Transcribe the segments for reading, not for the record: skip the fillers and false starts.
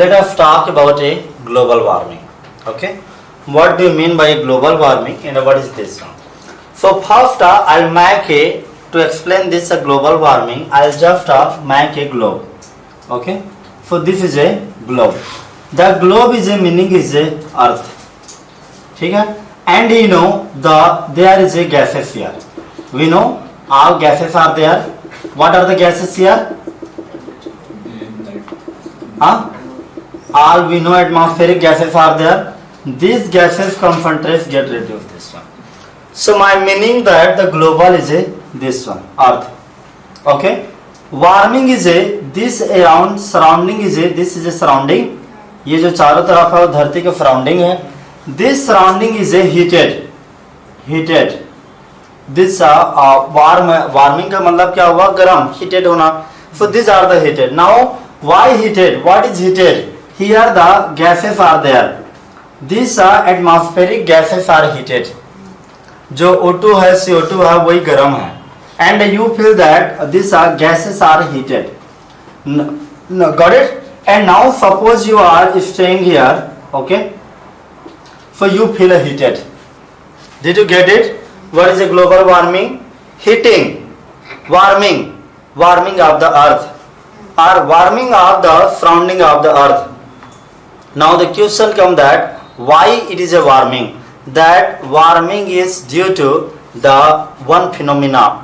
let us talk about a global warming. Okay, what do you mean by global warming and what is this one? So first I'll make a, to explain this global warming, I'll just make a globe. Okay, so this is a globe. The globe is a meaning is a earth. ठीक है, and you know there is a gases here. We know all gases are there. What are the gases here? All we know atmospheric gases are there. These gases concentrates get reduced this one. So my meaning that the global is a this one earth. Okay, warming is a this around surrounding is a this is a surrounding. ये जो चारों तरफ है वो धरती के surrounding है. This surrounding is a heated. This warming का मतलब क्या हुआ? गर्म, heated होना. So these are the heated. Now why heated? What is heated? Here the gases are there. These atmospheric gases are heated. जो O2 है, CO2 है, वही गर्म है. And you feel that these gases are heated. Got it? And now suppose you are staying here. Okay. So you feel heated. Did you get it? What is a global warming? Heating, warming of the earth, or warming of the surrounding of the earth. Now the question comes that why it is a warming? That warming is due to the one phenomena,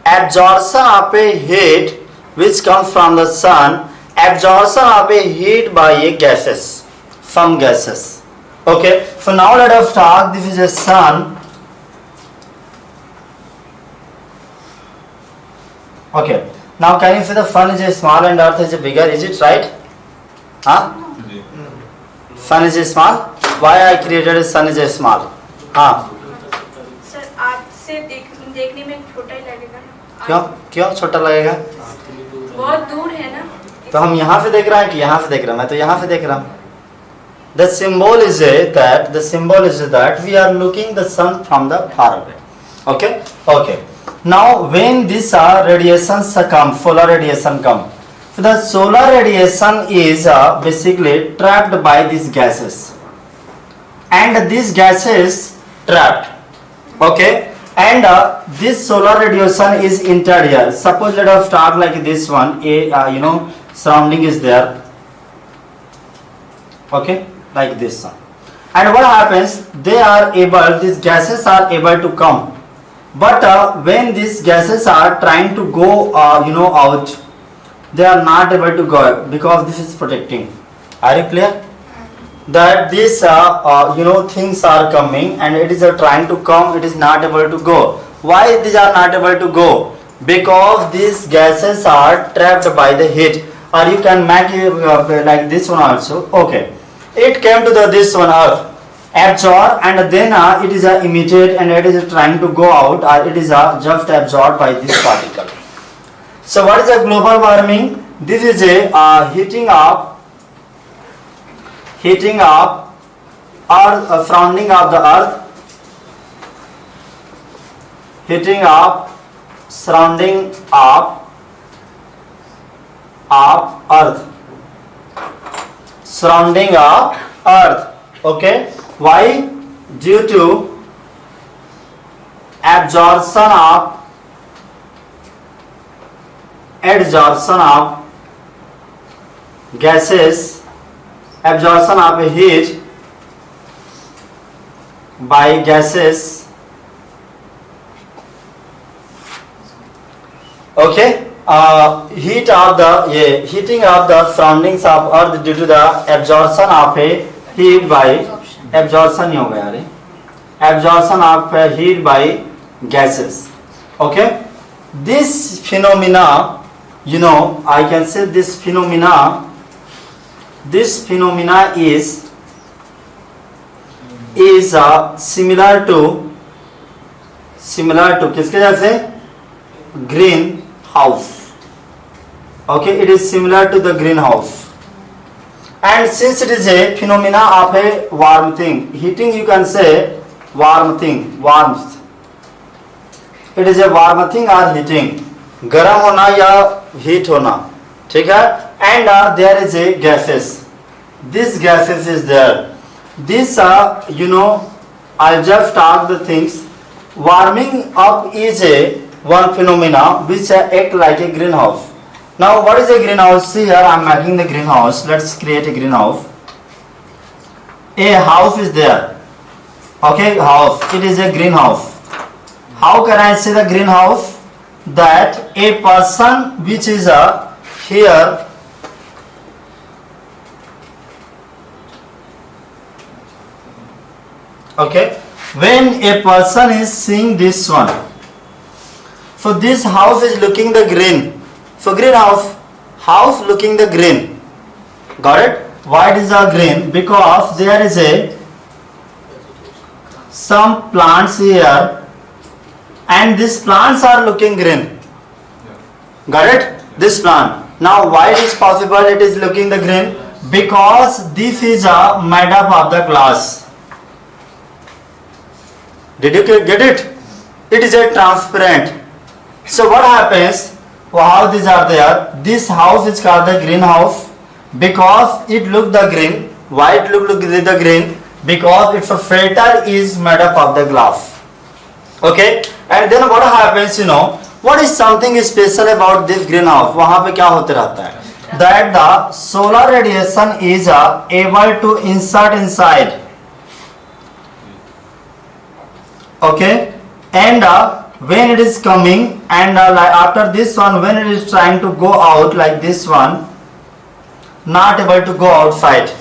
absorption of a heat which comes from the sun, absorption of a heat by a gases, some gases. Okay, so now let us talk. This is a sun. Okay, now can you see the sun is a small and earth is a bigger? Is it right? Huh? Sun is a small. Why I created a sun is a small? Sir आज से देखने में छोटा ही लगेगा ना. क्यों छोटा लगेगा? बहुत दूर है ना. तो हम यहाँ से देख रहे हैं कि यहाँ से देख रहे हैं? मैं तो यहाँ से देख रहा हूँ. The symbol is that we are looking the sun from the far away. Okay. Okay. Now when this radiations come, solar radiation come. So the solar radiation is basically trapped by these gases, and these gases trapped. Okay. And this solar radiation is entered here. Suppose let us start like this one. Surrounding is there. Okay. Like this one. And what happens? These gases are able to come. But when these gases are trying to go, out, they are not able to go because this is protecting. Are you clear? That these, things are coming and it is trying to come, it is not able to go. Why these are not able to go? Because these gases are trapped by the heat. Or you can make it like this one also. Okay. It came to this one earth, absorbed, and then it is emitted and it is trying to go out, or it is just absorbed by this particle. So what is a global warming? This is a heating up or surrounding of the earth, heating up surrounding of earth. Surrounding of earth. Okay, why? Due to adsorption of gases, absorption of heat by gases. Okay. Heating of the surroundings of earth due to the absorption of a heat by absorption of a heat by gases. Okay, this phenomena, I can say this phenomena is similar to किसके जैसे? Greenhouse. Okay, it is similar to the greenhouse. And since it is a phenomena of a warm thing, heating you can say warmth. It is a warm thing or heating. गर्म होना या heat होना. ठीक है. And there is a gases. this gases is there. This I'll just talk the things. Warming up is a one phenomena which act like a greenhouse. Now what is a greenhouse? See here, I'm making the greenhouse. Let's create a greenhouse. A house is there. Okay, house. It is a greenhouse. How can I say the greenhouse? That a person which is here, okay, when a person is seeing this one, so this house is looking the green, so greenhouse, house looking the green, got it? Why it is a green? Because there is a some plants here, and these plants are looking green. Got it? This plant. Now why it is possible it is looking the green? Because this is made up of the glass. Did you get it? It is a transparent. So what happens? How these are there? This house is called the greenhouse because it look the green. Why it look the green? Because its filter is made up of the glass. Okay, and then what happens, what is something special about this greenhouse? वहाँ पे क्या होते रहता है? That the solar radiation is able to insert inside. Okay, and when it is coming, and like after this one, when it is trying to go out like this one, not able to go outside,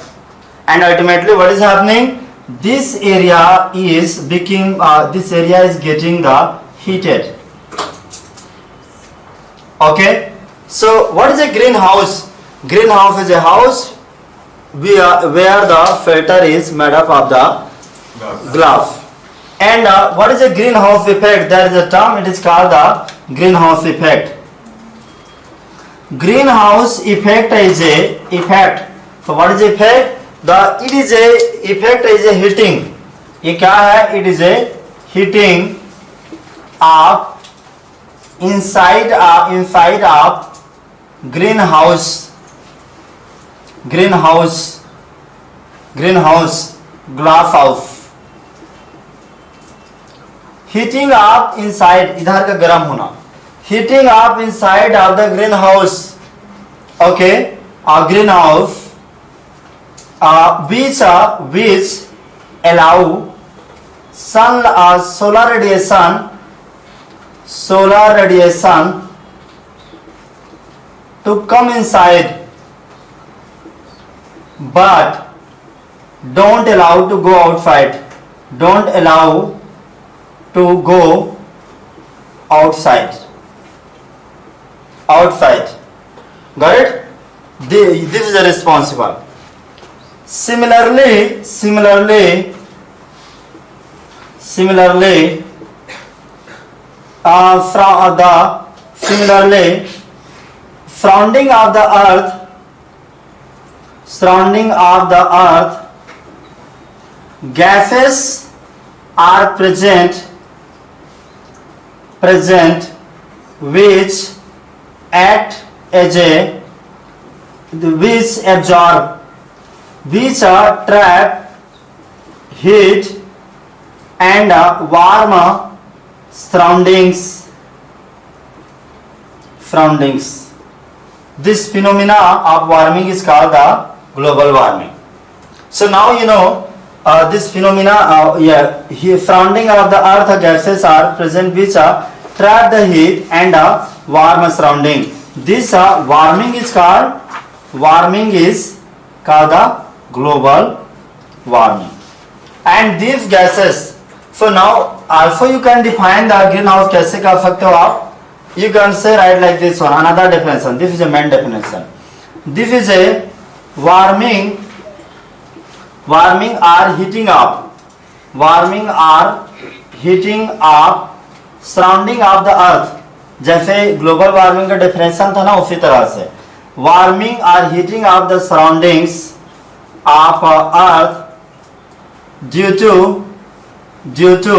and ultimately what is happening? This area is getting the heated. Okay, so what is a greenhouse? Greenhouse is a house where the filter is made up of the glass. And what is a greenhouse effect? There is a term, it is called the greenhouse effect. Greenhouse effect is a effect. So what is effect? It is a effect is a heating. ये क्या है? It is a heating of inside of greenhouse glass house. Heating up inside, इधर का गर्म होना. Heating up inside of the greenhouse. Okay, a greenhouse. Which allow solar radiation to come inside, but don't allow to go outside. Don't allow to go outside. Got it? This is a responsible. Similarly, surrounding of the earth, gases are present which act as which absorb, which trap heat and warm surroundings. This phenomena of warming is called the global warming. So now this phenomena, surrounding of the earth gases are present which trap the heat and warm surrounding. This warming is called the global warming. And these gases, so now also you can define the greenhouse कैसे कर सकते हो आप? You can say right like this one, another definition. This is a main definition. This is a warming or heating up surrounding of the earth. जैसे global warming का definition था ना, उसी तरह से वार्मिंग और heating of the surroundings of earth due to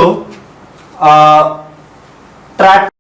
trap